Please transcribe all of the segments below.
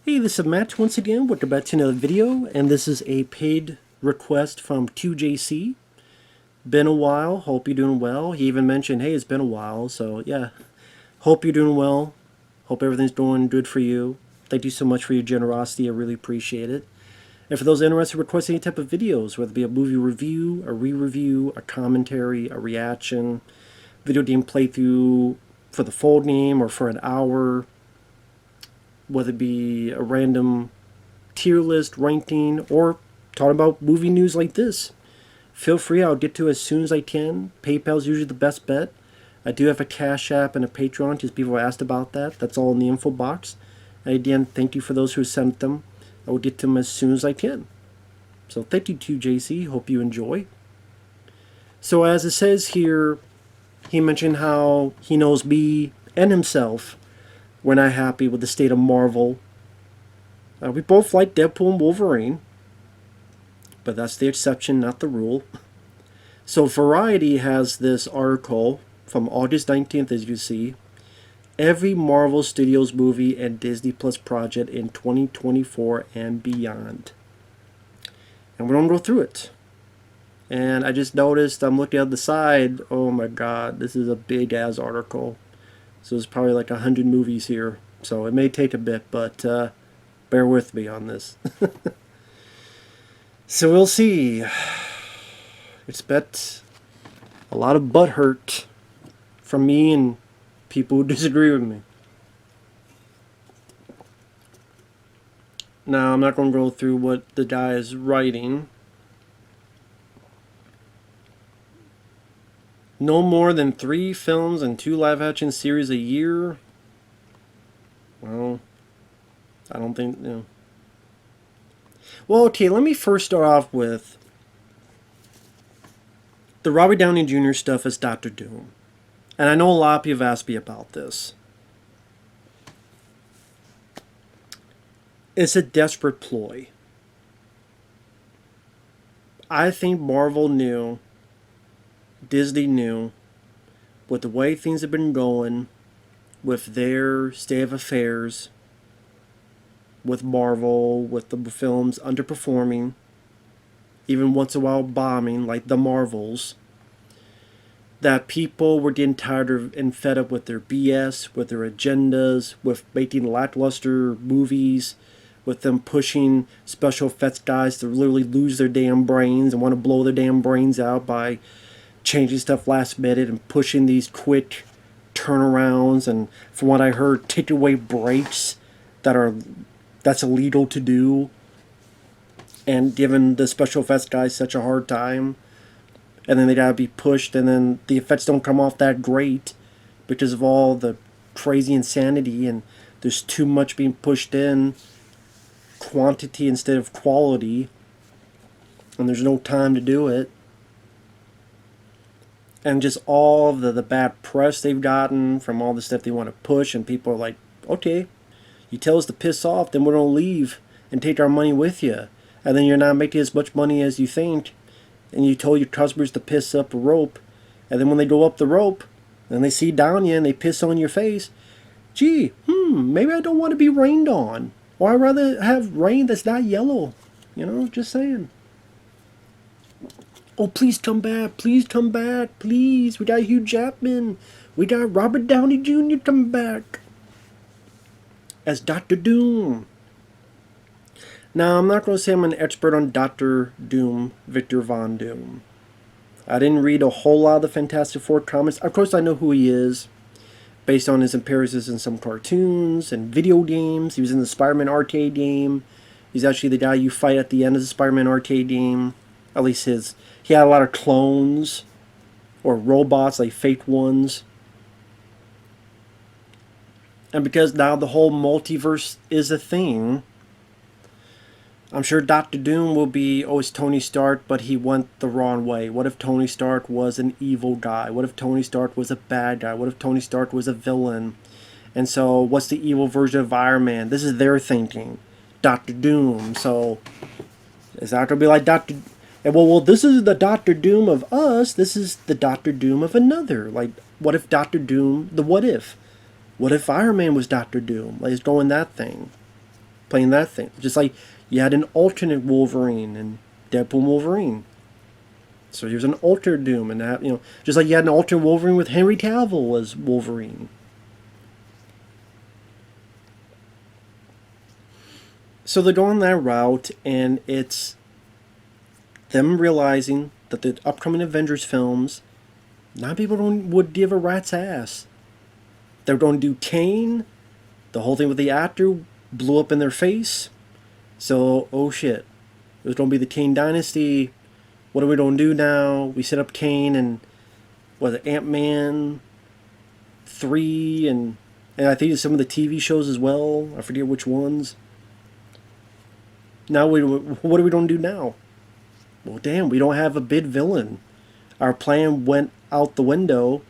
Hey, this is Matt once again. Welcome back to another video, and this is a paid request from QJC. Been a while. Hope you're doing well. He even mentioned, hey, it's been a while. So yeah, hope you're doing well. Hope everything's going good for you. Thank you so much for your generosity. I really appreciate it. And for those interested in requesting any type of videos, whether it be a movie review, a re-review, a commentary, a reaction, video game playthrough for the full game or for an hour, whether it be a random tier list, ranking, or talking about movie news like this, feel free. I'll get to it as soon as I can. PayPal's usually the best bet. I do have a Cash App and a Patreon, because people asked about that. That's all in the info box. And again, thank you for those who sent them. I will get to them as soon as I can. So thank you to JC. Hope you enjoy. So as it says here, he mentioned how he knows me and himself were not happy with the state of Marvel. We both like Deadpool and Wolverine, but that's the exception, not the rule. So Variety has this article from August 19th, as you see. Every Marvel Studios movie and Disney Plus project in 2024 and beyond. And we're going to go through it. And I just noticed, I'm looking at the side, oh my god, this is a big ass article. So there's probably like 100 movies here. So it may take a bit, but bear with me on this. So we'll see. Expect a lot of butt hurt from me and people who disagree with me. Now, I'm not going to go through what the guy is writing. No more than 3 films and 2 live-action series a year. Well, I don't think, you know. Well, okay, let me first start off with the Robert Downey Jr. stuff as Doctor Doom. And I know a lot of people have asked me about this. It's a desperate ploy. I think Marvel knew, Disney knew, with the way things have been going, with their state of affairs, with Marvel, with the films underperforming, even once in a while bombing, like the Marvels, that people were getting tired of and fed up with their BS, with their agendas, with making lackluster movies, with them pushing special effects guys to literally lose their damn brains and want to blow their damn brains out by changing stuff last minute and pushing these quick turnarounds, and from what I heard, take away breaks that's illegal to do, and giving the special effects guys such a hard time, and then they gotta be pushed, and then the effects don't come off that great because of all the crazy insanity, and there's too much being pushed in, quantity instead of quality, and there's no time to do it. And just all of the bad press they've gotten from all the stuff they want to push, and people are like, okay, you tell us to piss off, then we're going to leave and take our money with you. And then you're not making as much money as you think, and you told your customers to piss up a rope, and then when they go up the rope, and they see down you and they piss on your face, gee, maybe I don't want to be rained on. Or I'd rather have rain that's not yellow. You know, just saying. Oh, please come back. Please come back. Please. We got Hugh Jackman. We got Robert Downey Jr. coming back as Doctor Doom. Now, I'm not going to say I'm an expert on Doctor Doom, Victor Von Doom. I didn't read a whole lot of the Fantastic Four comics. Of course, I know who he is, based on his appearances in some cartoons and video games. He was in the Spider-Man arcade game. He's actually the guy you fight at the end of the Spider-Man arcade game. At least he had a lot of clones or robots, like fake ones. And because now the whole multiverse is a thing, I'm sure Doctor Doom will be, oh, it's Tony Stark, but he went the wrong way. What if Tony Stark was an evil guy? What if Tony Stark was a bad guy? What if Tony Stark was a villain? And so what's the evil version of Iron Man? This is their thinking. Doctor Doom. So it's not going to be like Doctor... And well, this is the Doctor Doom of us. This is the Doctor Doom of another. Like, what if Doctor Doom... The what if? What if Iron Man was Doctor Doom? Like, it's going that thing. playing that thing. Just like you had an alternate Wolverine and Deadpool and Wolverine. So here's an alternate Doom, and that, just like you had an alternate Wolverine with Henry Cavill as Wolverine. So they're going that route, and it's them realizing that the upcoming Avengers films, not people would give a rat's ass. They're going to do Kane. The whole thing with the actor blew up in their face. So, oh shit. It was going to be the Kane Dynasty. What are we going to do now? We set up Kane and, Ant-Man 3 and I think some of the TV shows as well. I forget which ones. Now, what are we going to do now? Well, damn, we don't have a big villain. Our plan went out the window,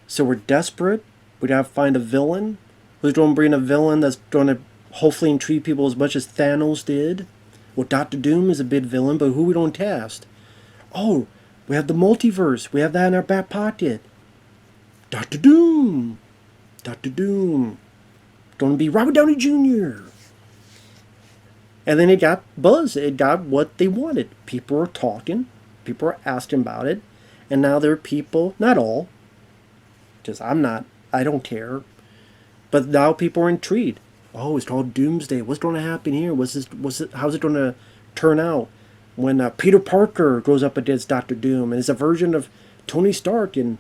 so we're desperate. We gotta find a villain. Who's going to bring a villain that's going to hopefully intrigue people as much as Thanos did? Well, Doctor Doom is a big villain, but who we don't cast? Oh, we have the multiverse. We have that in our back pocket. Doctor Doom. Doctor Doom. Going to be Robert Downey Jr. And then it got buzz. It got what they wanted. People were talking. People were asking about it. And now there are people, not all, because I don't care. But now people are intrigued. Oh, it's called Doomsday. What's going to happen here? How's it going to turn out? When Peter Parker goes up against Doctor Doom, and it's a version of Tony Stark, and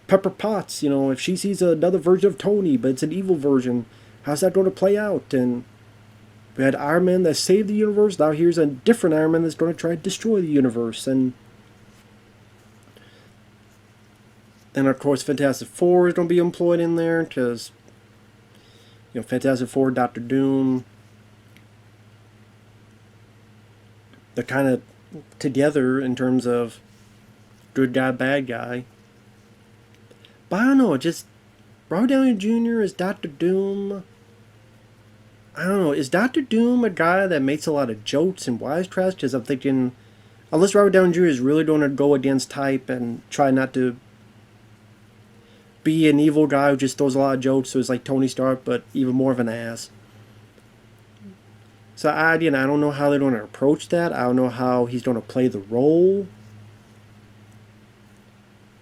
Pepper Potts, if she sees another version of Tony, but it's an evil version, how's that going to play out? And we had Iron Man that saved the universe. Now here's a different Iron Man that's going to try to destroy the universe. And then, of course, Fantastic Four is going to be employed in there because, Fantastic Four, Doctor Doom, they're kind of together in terms of good guy, bad guy. But I don't know, just Robert Downey Jr. as Doctor Doom. I don't know, is Doctor Doom a guy that makes a lot of jokes and wisecracks? Because I'm thinking, unless Robert Downey Jr. is really going to go against type and try not to be an evil guy who just throws a lot of jokes, so it's like Tony Stark, but even more of an ass. So I don't know how they're going to approach that. I don't know how he's going to play the role.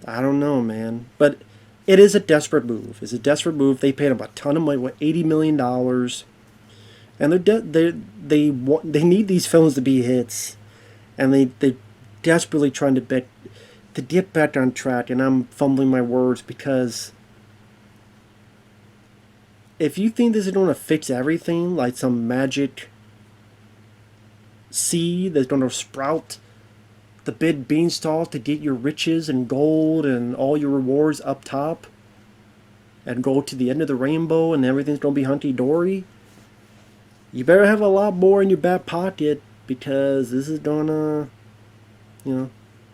I don't know, man. But it is a desperate move. It's a desperate move. They paid him a ton of money, $80 million. And they need these films to be hits. And they're desperately trying to get back on track. And I'm fumbling my words because if you think this is going to fix everything, like some magic seed that's going to sprout the big beanstalk to get your riches and gold and all your rewards up top and go to the end of the rainbow and everything's going to be hunky-dory, you better have a lot more in your back pocket because this is going to,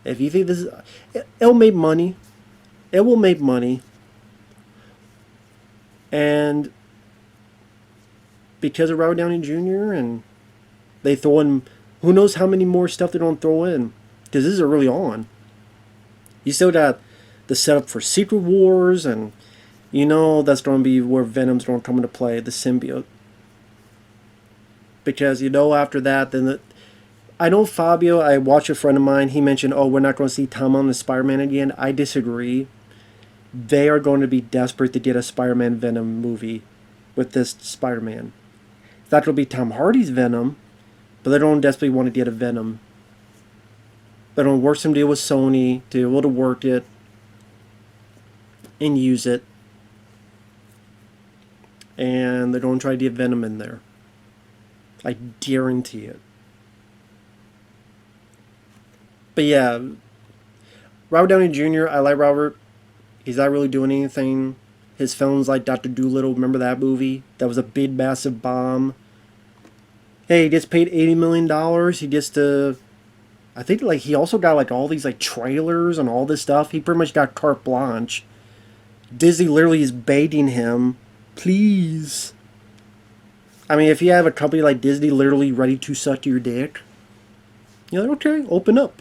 if you think this is, it'll make money. It will make money. And because of Robert Downey Jr. and they throw in, who knows how many more stuff they don't throw in. Because this is early on. You still got the setup for Secret Wars, and that's going to be where Venom's going to come into play, the symbiote. Because after that, then I know Fabio, I watched a friend of mine, he mentioned, we're not going to see Tom Holland as Spider-Man again. I disagree. They are going to be desperate to get a Spider-Man Venom movie with this Spider-Man. That will be Tom Hardy's Venom, but they don't desperately want to get a Venom. They don't work some deal with Sony to be able to work it and use it. And they're going to try to get Venom in there. I guarantee it. But yeah, Robert Downey Jr., I like Robert. He's not really doing anything. His films like Dr. Dolittle, remember that movie? That was a big, massive bomb. Hey, he gets paid $80 million. He gets to... I think he also got all these trailers and all this stuff. He pretty much got carte blanche. Disney literally is baiting him. Please. I mean, if you have a company like Disney literally ready to suck your dick, you're like, okay, open up.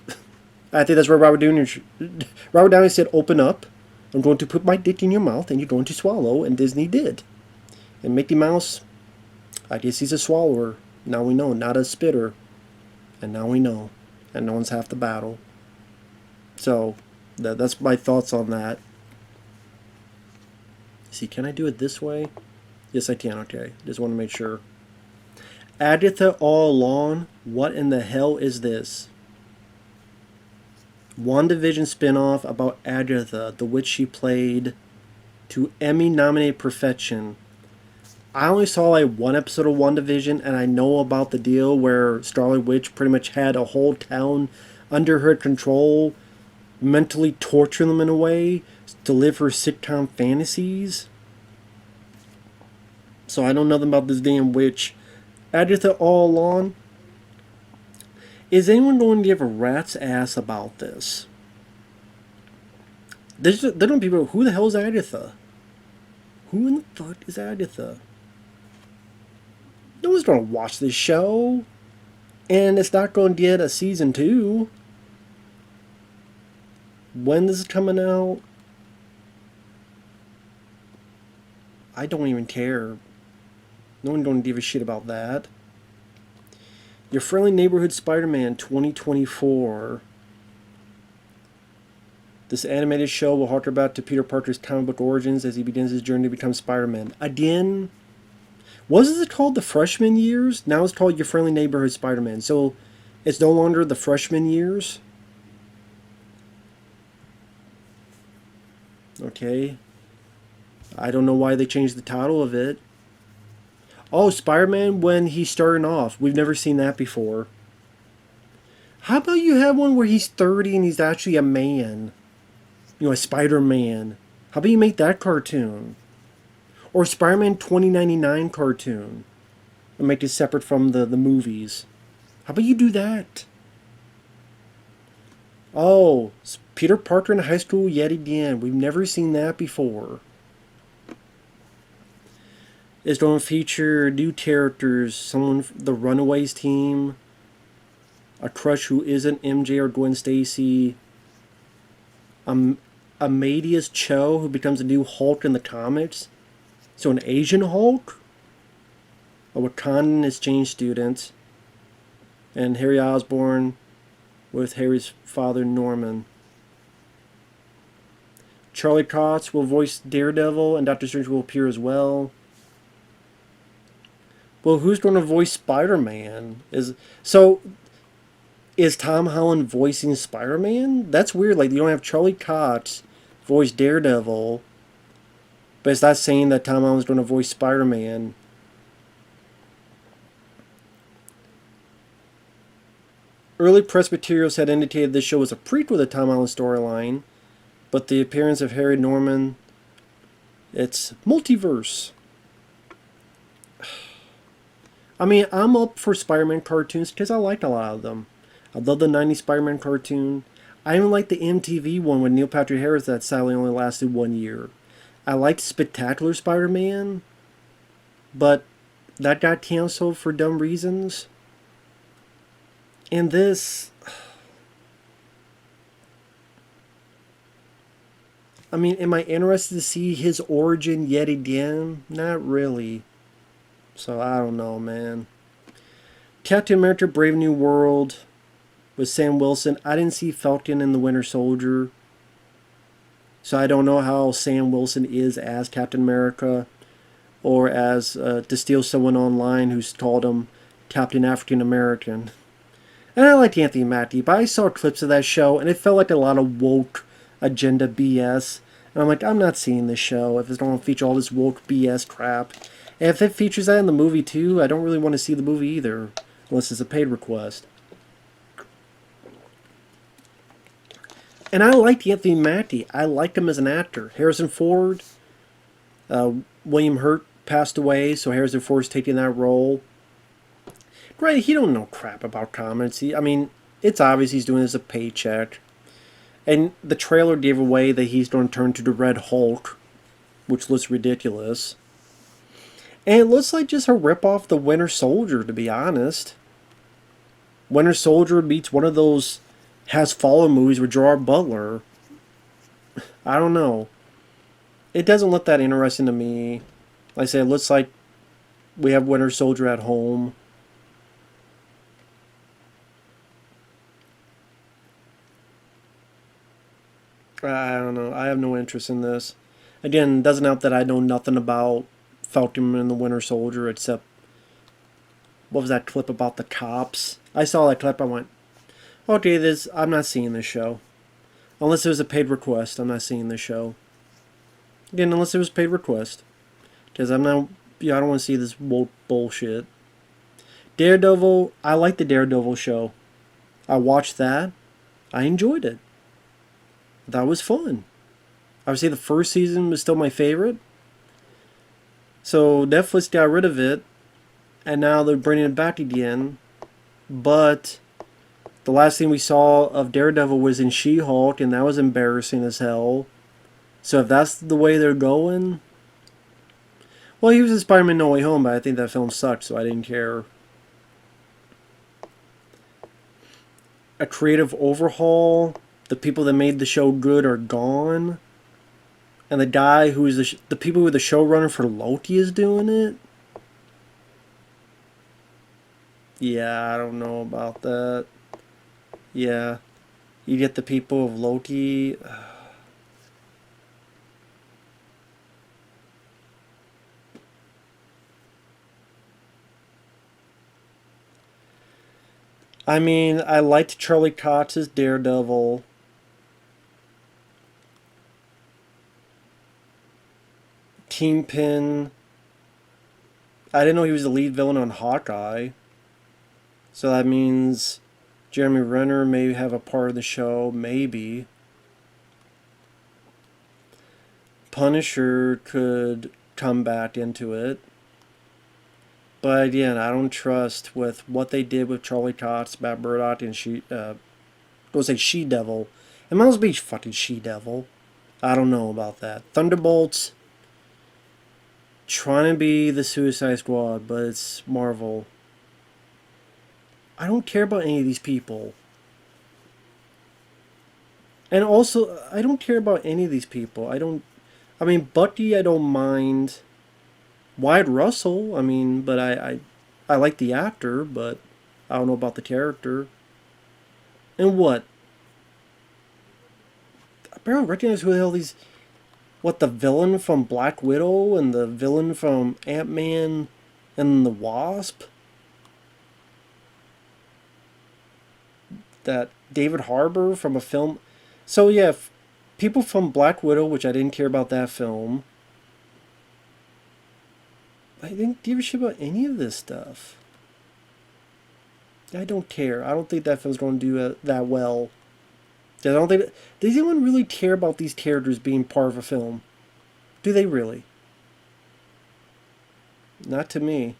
I think that's where Robert Downey said, open up. I'm going to put my dick in your mouth and you're going to swallow. And Disney did. And Mickey Mouse, I guess he's a swallower. Now we know, not a spitter. And now we know. And no one's half the battle. So, that's my thoughts on that. See, can I do it this way? Yes, I can. Okay. Just want to make sure. Agatha All Along. What in the hell is this? WandaVision spinoff about Agatha, the witch she played to Emmy-nominated perfection. I only saw like one episode of WandaVision, and I know about the deal where Scarlet Witch pretty much had a whole town under her control, mentally torturing them in a way to live her sitcom fantasies. So I know nothing about this damn witch. Agatha All Along. Is anyone going to give a rat's ass about this? There don't be people. Who the hell is Agatha? Who in the fuck is Agatha? No one's going to watch this show. And it's not going to get a season 2. When this is coming out? I don't even care. No one's going to give a shit about that. Your Friendly Neighborhood Spider-Man 2024. This animated show will harken back to Peter Parker's comic book origins as he begins his journey to become Spider-Man. Again, wasn't it called the freshman years? Now it's called Your Friendly Neighborhood Spider-Man. So it's no longer the freshman years? Okay. I don't know why they changed the title of it. Oh, Spider-Man when he's starting off. We've never seen that before. How about you have one where he's 30 and he's actually a man? You know, a Spider-Man. How about you make that cartoon? Or Spider-Man 2099 cartoon. And make it separate from the movies. How about you do that? Oh, Peter Parker in high school yet again. We've never seen that before. It's going to feature new characters, someone, the Runaways team, a crush who isn't MJ or Gwen Stacy, Amadeus Cho, who becomes a new Hulk in the comics, so an Asian Hulk, a Wakandan exchange student, and Harry Osborn with Harry's father Norman. Charlie Cox will voice Daredevil, and Doctor Strange will appear as well. Well, who's going to voice Spider-Man? Is Tom Holland voicing Spider-Man? That's weird. Like, you don't have Charlie Cox voice Daredevil, but it's not saying that Tom Holland's going to voice Spider-Man. Early press materials had indicated this show was a prequel to the Tom Holland storyline, but the appearance of Harry Norman, it's multiverse. I mean, I'm up for Spider-Man cartoons because I liked a lot of them. I love the 90s Spider-Man cartoon. I even like the MTV one with Neil Patrick Harris that sadly only lasted 1 year. I liked Spectacular Spider-Man, but that got canceled for dumb reasons. And this... I mean, am I interested to see his origin yet again? Not really. So, I don't know, man. Captain America Brave New World with Sam Wilson. I didn't see Falcon and the Winter Soldier. So, I don't know how Sam Wilson is as Captain America. Or as, to steal someone online who's called him Captain African American. And I liked Anthony Mackie, but I saw clips of that show, and it felt like a lot of woke agenda BS. And I'm like, I'm not seeing this show if it's going to feature all this woke BS crap. And if it features that in the movie too, I don't really want to see the movie either, unless it's a paid request. And I liked Anthony Mackie. I liked him as an actor. Harrison Ford, William Hurt passed away, so Harrison Ford's taking that role. Right, he don't know crap about comics. I mean, it's obvious he's doing this as a paycheck. And the trailer gave away that he's going to turn to the Red Hulk, which looks ridiculous. And it looks like just a rip-off the Winter Soldier, to be honest. Winter Soldier meets one of those Has Fallen movies with Gerard Butler. I don't know. It doesn't look that interesting to me. Like I say, it looks like we have Winter Soldier at home. I don't know. I have no interest in this. Again, it doesn't help that I know nothing about Falcon and the Winter Soldier except what was that clip about the cops? I saw that clip. I went, okay, this. I'm not seeing this show unless it was a paid request. I'm not seeing this show again unless it was a paid request because I'm not. Yeah, I don't want to see this bullshit. Daredevil. I like the Daredevil show. I watched that. I enjoyed it. That was fun. Obviously, the first season was still my favorite. So Netflix got rid of it, and now they're bringing it back again. But the last thing we saw of Daredevil was in She-Hulk, and that was embarrassing as hell. So if that's the way they're going... Well, he was in Spider-Man No Way Home, but I think that film sucked, so I didn't care. A creative overhaul. The people that made the show good are gone. And the guy who is the people who are the showrunner for Loki is doing it. Yeah, I don't know about that. Yeah, you get the people of Loki. I mean, I liked Charlie Cox's Daredevil. Kingpin. I didn't know he was the lead villain on Hawkeye. So that means Jeremy Renner may have a part of the show, maybe. Punisher could come back into it. But again, I don't trust with what they did with Charlie Cox, Matt Murdock, and She-Devil. It might as well be fucking She-Devil. I don't know about that. Thunderbolts, trying to be the Suicide Squad, but it's Marvel. I don't care about any of these people. And also, I don't care about any of these people. I mean, Bucky, I don't mind. Wyatt Russell, I mean, but I like the actor, but I don't know about the character. And what? I barely recognize who the hell these... What, the villain from Black Widow and the villain from Ant-Man and the Wasp? That David Harbour from a film... So yeah, people from Black Widow, which I didn't care about that film. I didn't give a shit about any of this stuff. I don't care. I don't think that film's going to do that well. I don't think... Does anyone really care about these characters being part of a film? Do they really? Not to me.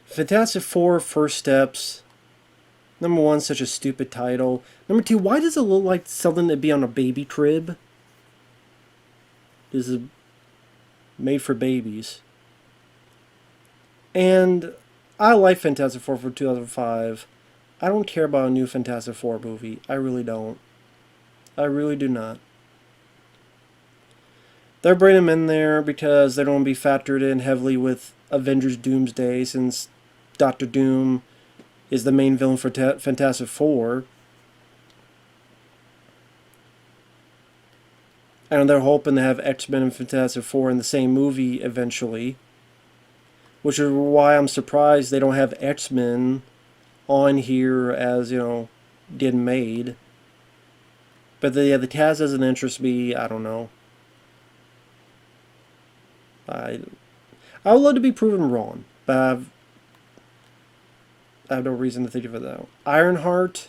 Fantastic Four First Steps. Number one, such a stupid title. Number two, why does it look like something that'd be on a baby crib? This is made for babies. And I like Fantastic Four for 2005. I don't care about a new Fantastic Four movie. I really don't. I really do not. They're bringing them in there because they don't want to be factored in heavily with Avengers Doomsday, since Doctor Doom is the main villain for Fantastic Four. And they're hoping to have X-Men and Fantastic Four in the same movie eventually. Which is why I'm surprised they don't have X-Men on here as, you know, getting made. But the cast doesn't interest me. I don't know. I would love to be proven wrong, but I have no reason to think of it now. Ironheart,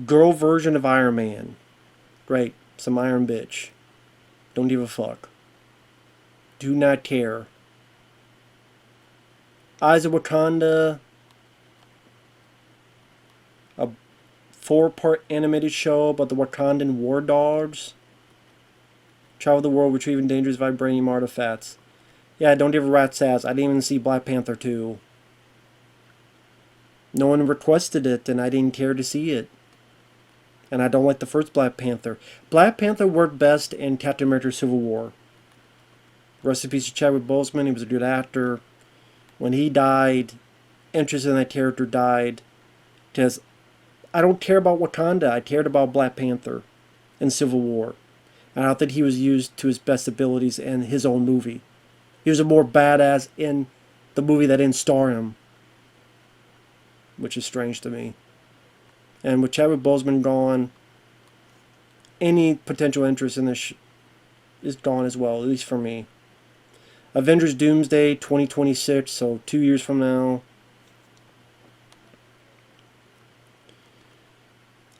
girl version of Iron Man. Great, some Iron bitch. Don't give a fuck. Do not care. Eyes of Wakanda, a 4-part animated show about the Wakandan war dogs. Travel the world retrieving dangerous vibranium artifacts. Yeah, don't give a rat's ass. I didn't even see Black Panther 2. No one requested it, and I didn't care to see it. And I don't like the first Black Panther. Black Panther worked best in Captain America Civil War. Rest in peace to Chadwick Boseman. He was a good actor. When he died, interest in that character died. Because I don't care about Wakanda. I cared about Black Panther in Civil War. And I don't think he was used to his best abilities in his own movie. He was a more badass in the movie that didn't star him, which is strange to me. And with Chadwick Boseman gone, any potential interest in this is gone as well, at least for me. Avengers Doomsday 2026, so 2 years from now.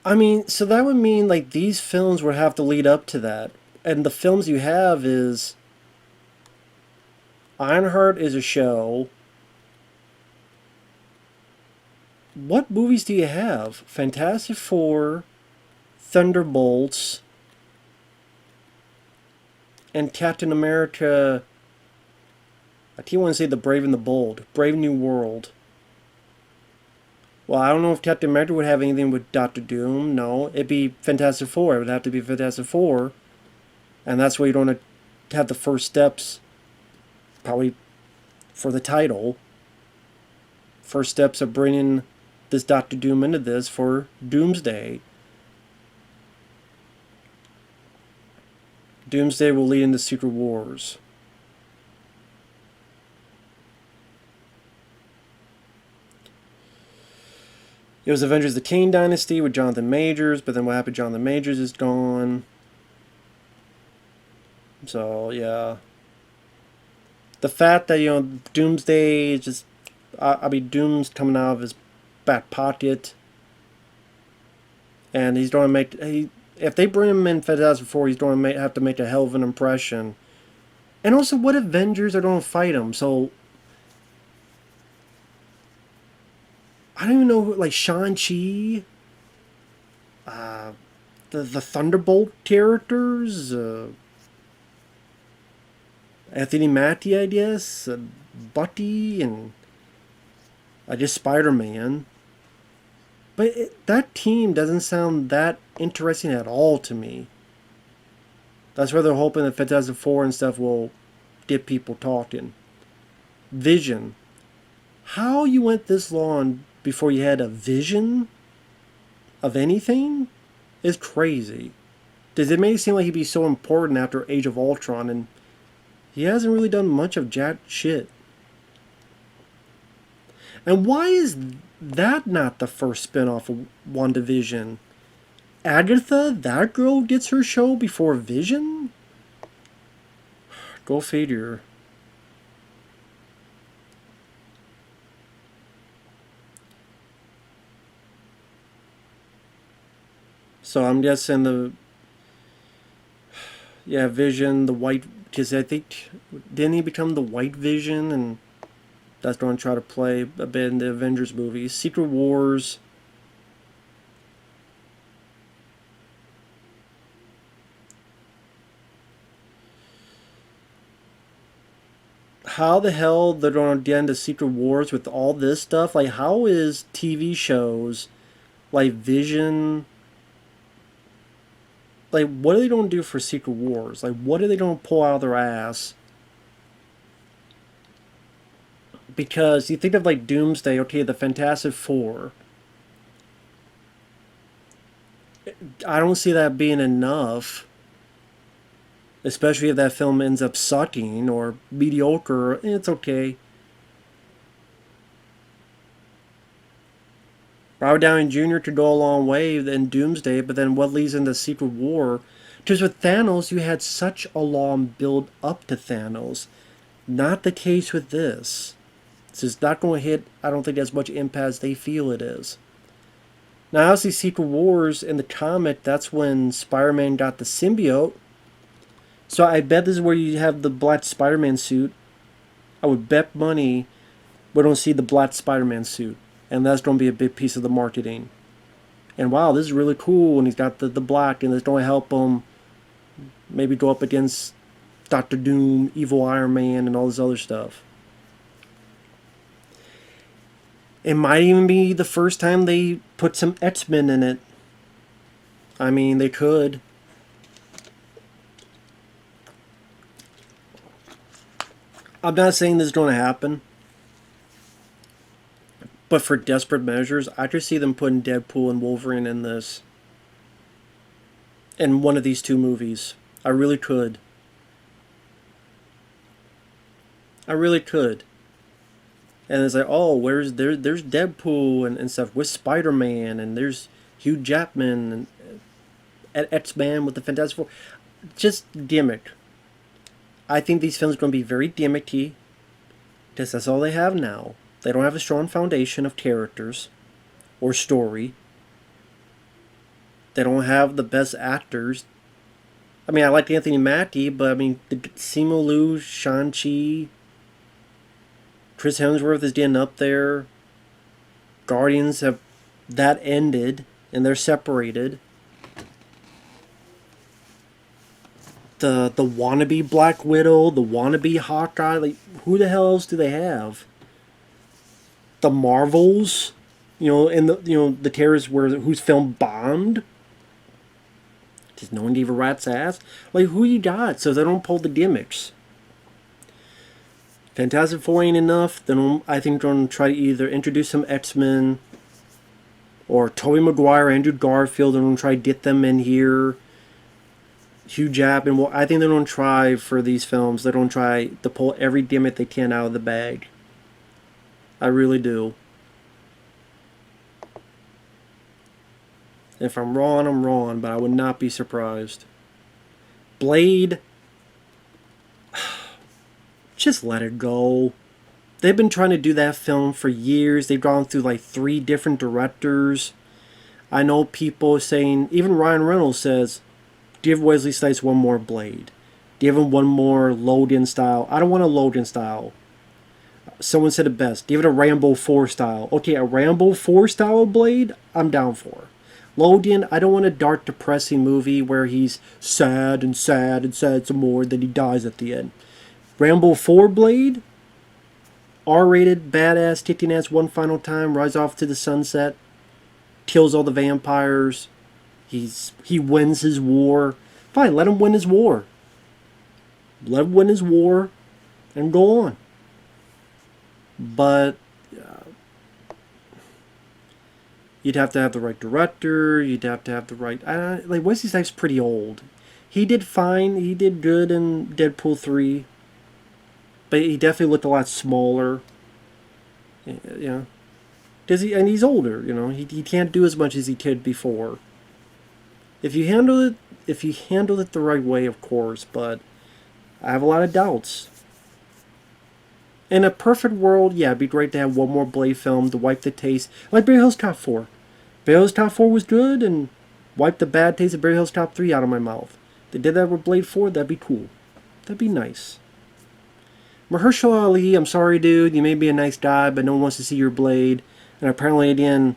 I mean, so that would mean like these films would have to lead up to that. And the films you have is Ironheart is a show. What movies do you have? Fantastic Four, Thunderbolts, and Captain America. I keep wanting to say The Brave and the Bold. Brave New World. Well, I don't know if Captain America would have anything with Doctor Doom. No, it'd be Fantastic Four. It would have to be Fantastic Four. And that's why you don't have the first steps, probably, for the title. First steps of bringing this Doctor Doom into this for Doomsday. Doomsday will lead into Secret Wars. It was Avengers the Kane Dynasty with Jonathan Majors, but then what happened? Jonathan Majors is gone. So, yeah. The fact that, Doomsday is just... Doom's coming out of his back pocket. And he's going to make... if they bring him in Fantastic Four, he's going to have to make a hell of an impression. And also, what Avengers are going to fight him? So... I don't even know, like, Shang-Chi, the Thunderbolt characters, Anthony Mackie, I guess, Bucky, and I guess Spider-Man. But that team doesn't sound that interesting at all to me. That's why they're hoping that Fantastic Four and stuff will get people talking. Vision. How you went this long before you had a vision of anything is crazy. Does it make it seem like he'd be so important after Age of Ultron, and he hasn't really done much of jack shit. And why is that not the first spin-off of WandaVision? Agatha, that girl gets her show before Vision? Go figure. So I'm guessing Vision, the white, because I think, didn't he become the White Vision? And that's going to try to play a bit in the Avengers movies. Secret Wars. How the hell they're going to get into Secret Wars with all this stuff? Like, how is TV shows like Vision... Like, what are they going to do for Secret Wars? Like, what are they going to pull out of their ass? Because you think of, like, Doomsday, okay, the Fantastic Four. I don't see that being enough. Especially if that film ends up sucking or mediocre. It's okay. Robert Downey Jr. could go a long way in Doomsday, but then what leads into Secret War? Because with Thanos, you had such a long build up to Thanos. Not the case with this. This is not going to hit, I don't think, as much impact as they feel it is. Now, obviously, Secret Wars in the comic, that's when Spider-Man got the symbiote. So I bet this is where you have the black Spider-Man suit. I would bet money we don't see the black Spider-Man suit. And that's going to be a big piece of the marketing. And wow, this is really cool. And he's got the black, and it's going to help him maybe go up against Doctor Doom, Evil Iron Man, and all this other stuff. It might even be the first time they put some X-Men in it. I mean, they could. I'm not saying this is going to happen, but for desperate measures, I just see them putting Deadpool and Wolverine in this, in one of these two movies. I really could. I really could. And it's like, oh, there's Deadpool and stuff with Spider-Man, and there's Hugh Jackman and X-Man with the Fantastic Four. Just gimmick. I think these films are going to be very gimmicky, because that's all they have now. They don't have a strong foundation of characters or story. They don't have the best actors. I mean, I like Anthony Mackie, but I mean, Simu Liu, Shang-Chi, Chris Hemsworth is getting up there. Guardians have that ended, and they're separated. The wannabe Black Widow, the wannabe Hawkeye, like who the hell else do they have? The Marvels, and the terrorists whose film bombed. Just no one gave a rat's ass. Like who you got? So they don't pull the gimmicks. Fantastic Four ain't enough. Then I think they're going to try to either introduce some X-Men or Tobey Maguire, Andrew Garfield, and try to get them in here. Hugh Jackman. Well, I think they're going to try for these films. They're going to try to pull every gimmick they can out of the bag. I really do. If I'm wrong, I'm wrong, but I would not be surprised. Blade. Just let it go. They've been trying to do that film for years. They've gone through like 3 different directors. I know people saying, even Ryan Reynolds says, give Wesley Snipes one more Blade. Give him one more Logan style. I don't want a Logan style. Someone said it best. Give it a Rambo 4 style. Okay, a Rambo 4 style Blade, I'm down for. Logan, I don't want a dark, depressing movie where he's sad and sad and sad some more, then he dies at the end. Rambo 4 Blade, R-rated, badass, kicking ass one final time, rides off to the sunset, kills all the vampires, he wins his war. Fine, let him win his war. Let him win his war and go on. But you'd have to have the right director, you'd have to have the right... like, Wesley Snipes' pretty old. He did fine, he did good in Deadpool 3. But he definitely looked a lot smaller. Yeah. And he's older, He can't do as much as he could before. If you handle it the right way, of course, but I have a lot of doubts. In a perfect world, yeah, it'd be great to have one more Blade film to wipe the taste. Like Beverly Hills Cop 4. Beverly Hills Cop 4 was good and wiped the bad taste of Beverly Hills Cop 3 out of my mouth. If they did that with Blade 4, that'd be cool. That'd be nice. Mahershala Ali, I'm sorry, dude. You may be a nice guy, but no one wants to see your Blade. And apparently, again,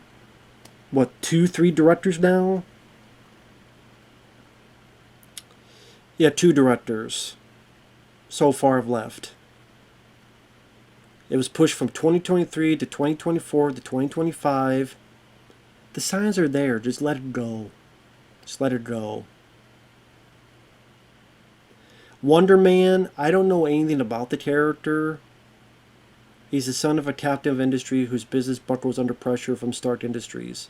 2, 3 directors now? Yeah, 2 directors so far have left. It was pushed from 2023 to 2024 to 2025. The signs are there. Just let it go. Just let it go. Wonder Man, I don't know anything about the character. He's the son of a captain of industry whose business buckles under pressure from Stark Industries.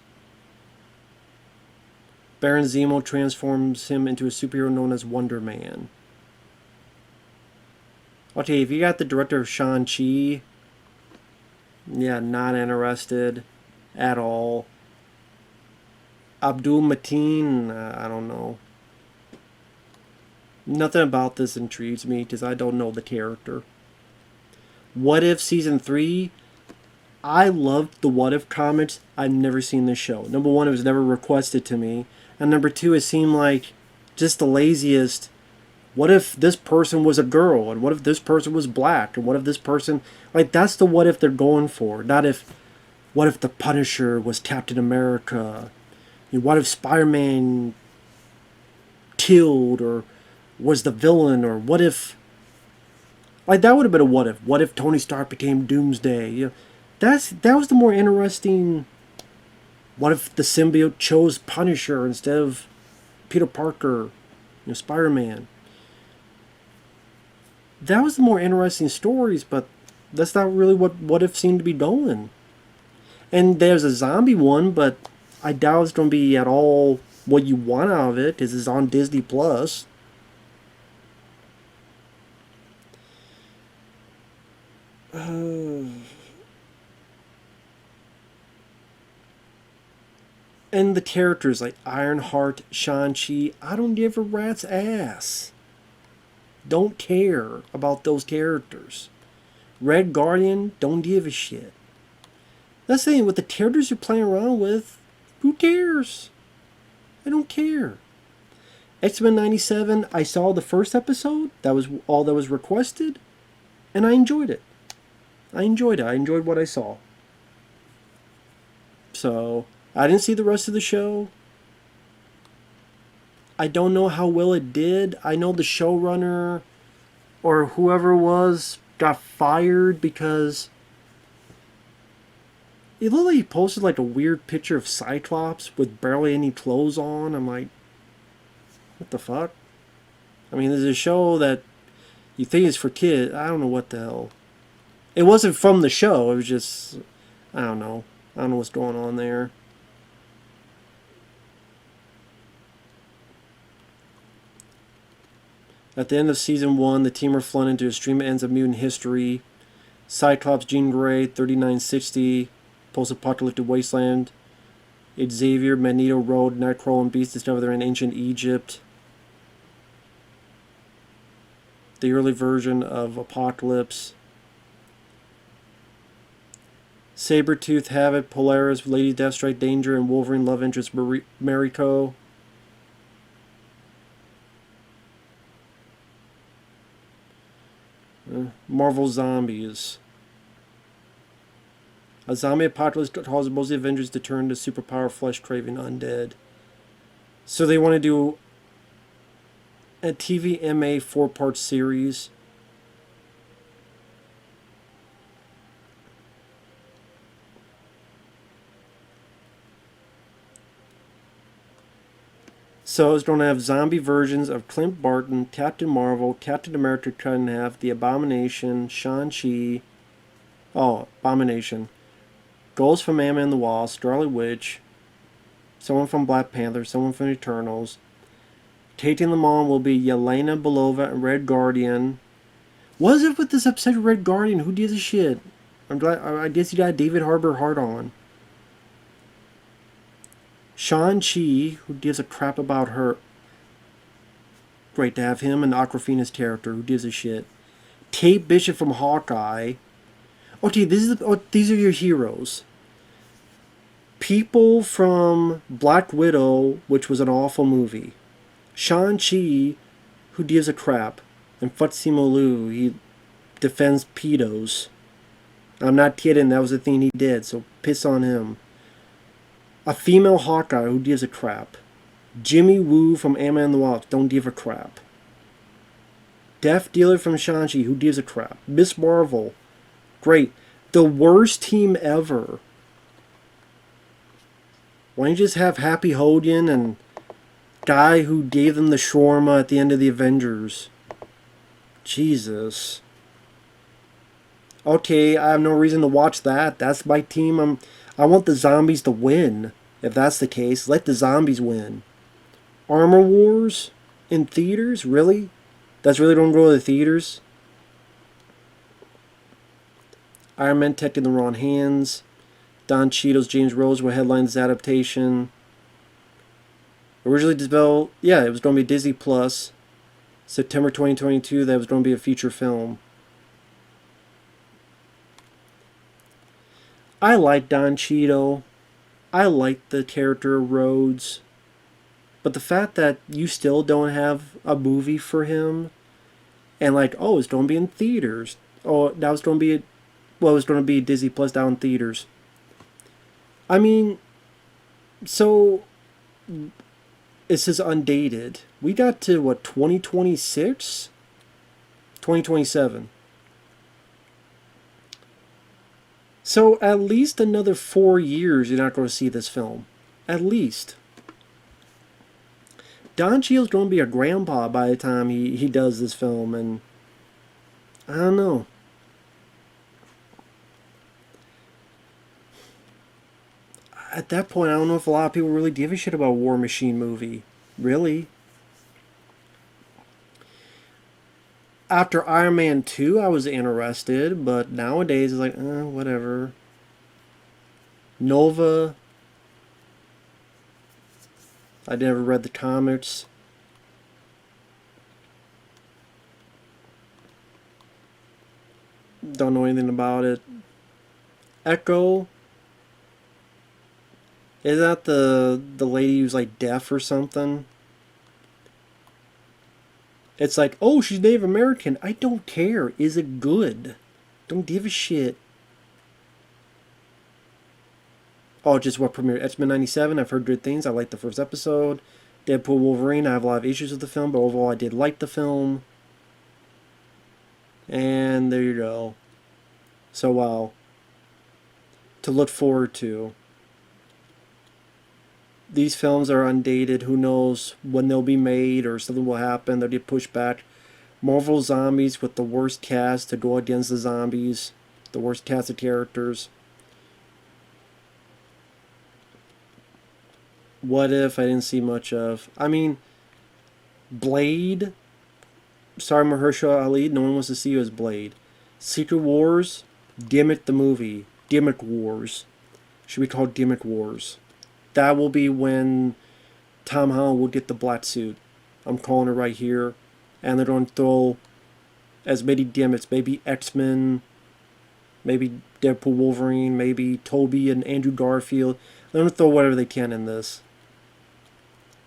Baron Zemo transforms him into a superhero known as Wonder Man. Okay, if you got the director of Shang-Chi, yeah, not interested at all. Abdul Mateen, I don't know. Nothing about this intrigues me because I don't know the character. What If Season 3? I loved the What If comics. I've never seen this show. Number 1, it was never requested to me. And number 2, it seemed like just the laziest. What if this person was a girl? And what if this person was black? And what if this person... Like, that's the what if they're going for. Not if... What if the Punisher was Captain America? What if Spider-Man killed or was the villain? Or what if... Like, that would have been a what if. What if Tony Stark became Doomsday? That was the more interesting... What if the symbiote chose Punisher instead of Peter Parker? Spider-Man. that was the more interesting stories, but that's not really what if seemed to be doing. And there's a zombie one, but I doubt it's going to be at all what you want out of it, because it's on Disney Plus. And the characters like Ironheart, Shang-Chi, I don't give a rat's ass. Don't care about those characters. Red Guardian, don't give a shit. That's the thing, with the characters you're playing around with, who cares? I don't care. X-Men 97, I saw the first episode. That was all that was requested. And I enjoyed it. I enjoyed what I saw. So, I didn't see the rest of the show. I don't know how well it did. I know the showrunner or whoever it was got fired because it looked like he posted like a weird picture of Cyclops with barely any clothes on. I'm like, what the fuck? I mean, there's a show that you think is for kids. I don't know what the hell. It wasn't from the show. It was just, I don't know. I don't know what's going on there. At the end of Season 1, the team are flown into extreme ends of mutant history. Cyclops, Jean Grey, 3960, post-apocalyptic wasteland. Xavier, Magneto, Rogue, Nightcrawler, and Beast discover they're in ancient Egypt. The early version of Apocalypse. Sabretooth, Havoc, Polaris, Lady Deathstrike, Danger, and Wolverine love interest Mariko. Marvel Zombies. A zombie apocalypse causes most of the Avengers to turn to superpower flesh-craving undead. So they want to do a TVMA 4-part series. So it's going to have zombie versions of Clint Barton, Captain Marvel, Captain America cut in half, The Abomination, Shang-Chi. Oh, Abomination. Ghost from Ant-Man and the Wasp, Scarlet Witch, someone from Black Panther, someone from Eternals. Taking them on will be Yelena Belova and Red Guardian. What is it with this upset Red Guardian? Who gives a shit? I'm glad. I guess you got David Harbour hard on. Shang-Chi, who gives a crap about her. Great to have him and Awkwafina's character. Who gives a shit? Kate Bishop from Hawkeye. Okay, these are your heroes. People from Black Widow, which was an awful movie. Shang-Chi, who gives a crap. And Futsimo Liu, he defends pedos. I'm not kidding, that was the thing he did, so piss on him. A female Hawkeye, who gives a crap. Jimmy Woo from Ant-Man and the Wasp, don't give a crap. Death Dealer from Shang-Chi, who gives a crap. Miss Marvel, great. The worst team ever. Why don't you just have Happy Hogan and guy who gave them the shawarma at the end of the Avengers? Jesus. Okay, I have no reason to watch that. That's my team. I want the zombies to win. If that's the case, let the zombies win. Armor Wars in theaters? Really? That's really don't go to the theaters? Iron Man Tech in the Wrong Hands. Don Cheadle's James Rose will headline this adaptation. Originally developed, yeah, it was going to be Disney Plus. September 2022, that was going to be a feature film. I like Don Cheadle. I like the character of Rhodes. But the fact that you still don't have a movie for him, and like, oh, it's going to be in theaters. Oh, that was going to be, well, it was going to be Disney Plus down in theaters. I mean, so it says undated. We got to, what, 2026? 2027. So at least another 4 years you're not going to see this film. At least. Don Cheadle's going to be a grandpa by the time he does this film. And I don't know. At that point, I don't know if a lot of people really give a shit about a War Machine movie. Really. After Iron Man 2, I was interested, but nowadays it's like, whatever. Nova, I never read the comics. Don't know anything about it. Echo, is that the lady who's like deaf or something? It's like, oh, she's Native American. I don't care. Is it good? Don't give a shit. Oh, just what premiered? X-Men 97. I've heard good things. I liked the first episode. Deadpool Wolverine. I have a lot of issues with the film, but overall I did like the film. And there you go. So, wow. To look forward to. These films are undated. Who knows when they'll be made or something will happen. They'll get pushed back. Marvel Zombies with the worst cast to go against the zombies. The worst cast of characters. What If I didn't see much of. I mean, Blade. Sorry, Mahershala Ali. No one wants to see you as Blade. Secret Wars. Gimmick the movie. Gimmick Wars. Should be called Gimmick Wars. That will be when Tom Holland will get the black suit. I'm calling it right here. And they're going to throw as many gimmicks. Maybe X-Men. Maybe Deadpool Wolverine. Maybe Toby and Andrew Garfield. They're going to throw whatever they can in this.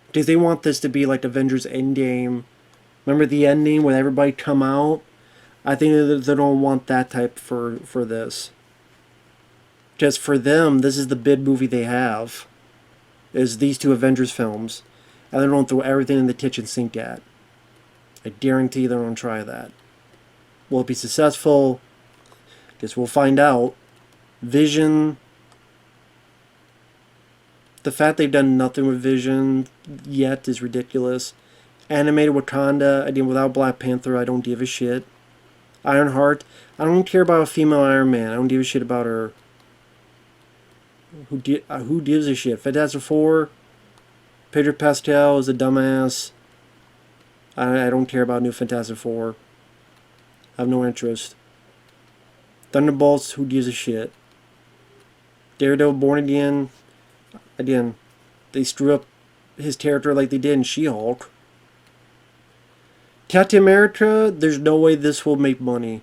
Because they want this to be like Avengers Endgame. Remember the ending when everybody come out? I think they don't want that type for this. Just for them, this is the bid movie they have. Is these two Avengers films. And they're going to throw everything in the kitchen sink at. I guarantee they're going to try that. Will it be successful? Guess we'll find out. Vision. The fact they've done nothing with Vision yet is ridiculous. Animated Wakanda, again, without Black Panther, I don't give a shit. Ironheart, I don't care about a female Iron Man. I don't give a shit about her. Who gives a shit? Fantastic Four, Pedro Pascal is a dumbass. I don't care about new Fantastic Four. I have no interest. Thunderbolts, who gives a shit? Daredevil Born Again, they screw up his character like they did in She-Hulk. Captain America, there's no way this will make money.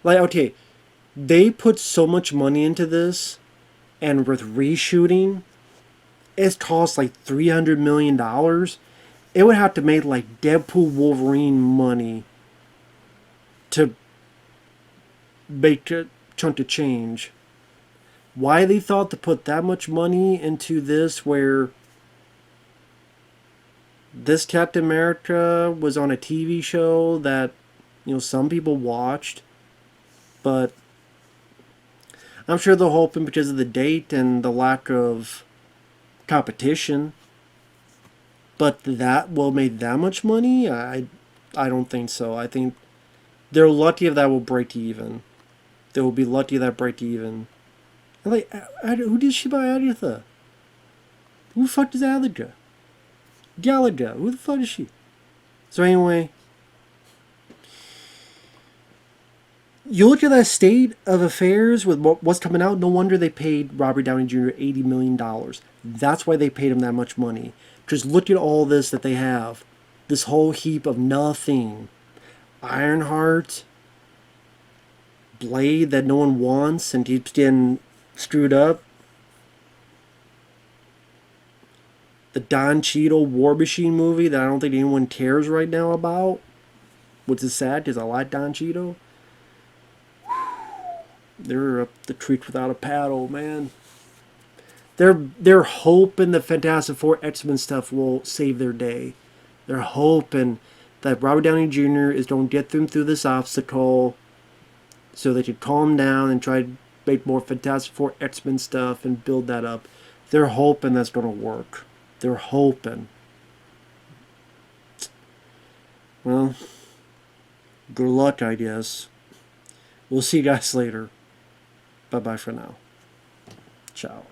Like, okay, they put so much money into this, and with reshooting, it's cost like $300 million. It would have to make like Deadpool Wolverine money to make a chunk of change. Why they thought to put that much money into this, where this Captain America was on a TV show that, some people watched, but I'm sure they're hoping because of the date and the lack of competition. But that will make that much money? I don't think so. I think they're lucky if that will break even. They will be lucky if that break even. Like, who did she buy Agatha? Who the fuck is Agatha? Galaga. Who the fuck is she? So anyway, you look at that state of affairs with what's coming out. No wonder they paid Robert Downey Jr. $80 million. That's why they paid him that much money. Just look at all this that they have. This whole heap of nothing. Ironheart. Blade that no one wants and keeps getting screwed up. The Don Cheadle War Machine movie that I don't think anyone cares right now about. Which is sad because I like Don Cheadle. They're up the creek without a paddle, man. They're hoping the Fantastic Four X-Men stuff will save their day. They're hoping that Robert Downey Jr. is going to get them through this obstacle so they can calm down and try to make more Fantastic Four X-Men stuff and build that up. They're hoping that's going to work. They're hoping. Well, good luck, I guess. We'll see you guys later. Bye-bye for now. Ciao.